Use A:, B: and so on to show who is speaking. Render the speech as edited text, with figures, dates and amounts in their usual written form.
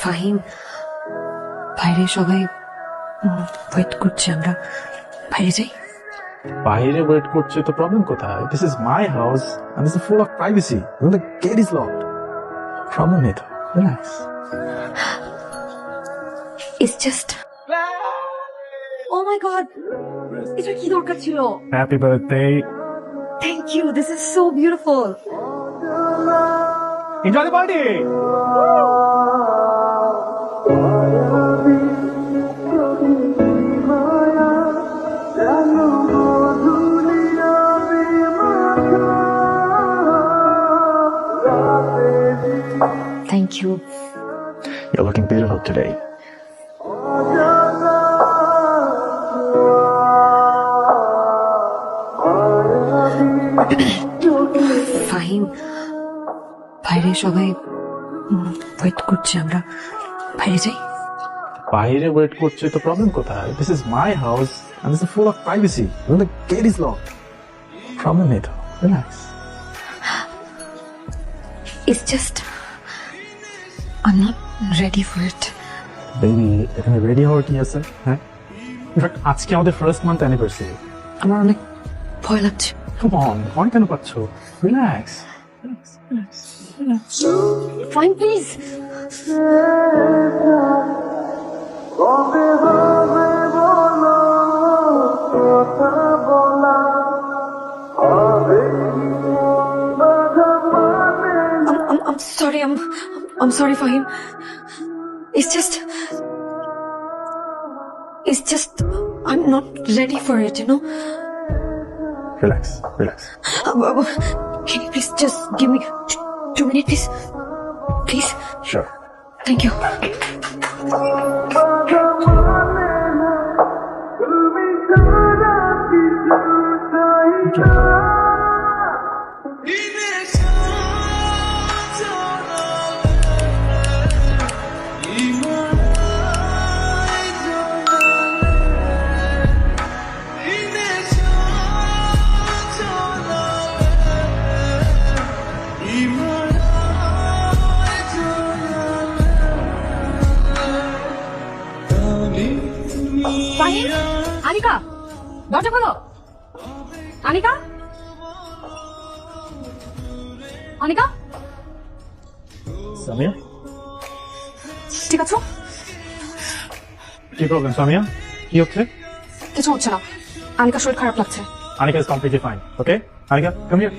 A: ফাহিম, বাইরে সবাই ওয়েট করছে, আমরা বাইরে যাই।
B: বাইরে ওয়েট করছে তো প্রবলেম কোথায়? This is my house and this is full of privacy. The gate is locked. Problem নেই তো, relax.
A: It's just, oh my god, এটা কি দরকার ছিল?
B: Happy birthday.
A: Thank you, this is so beautiful.
B: Enjoy the party.
A: Thank you.
B: You're looking beautiful today.
A: Fahim, বাইরে সবাই wait করছে, আমরা বাইরে যাই।
B: বাইরে ওয়েট করছে তো প্রবলেম কোথায়? This is my house and this is full of privacy. The gate is locked. Problem নেই তো, relax.
A: It's just, I'm not ready for it.
B: Baby, এখানে রেডি হওয়ার কি আছে? হ্যাঁ, ইনফ্যাক্ট আজকে আমাদের ফার্স্ট মান্থ অ্যানিভার্সারি।
A: আমার অনেক ভয় লাগছে।
B: কাম অন, ভয় কেন পাচ্ছ? Relax.
A: Fine, please. I'm sorry. I'm sorry, Fahim. It's just, I'm not ready for it, you know.
B: Relax, relax.
A: Can you please just give me 2 minutes, please? Please.
B: Sure.
A: Thank you.
C: Fahim, Anika, দরজা খোলো। আনিকা, আনিকা,
B: সামিয়া,
C: ঠিক আছো?
B: কি problem Samia? কি হচ্ছে?
C: কিছু হচ্ছে না, আনিকা শরীর খারাপ লাগছে।
B: Anika is completely fine. Okay? Anika, come here.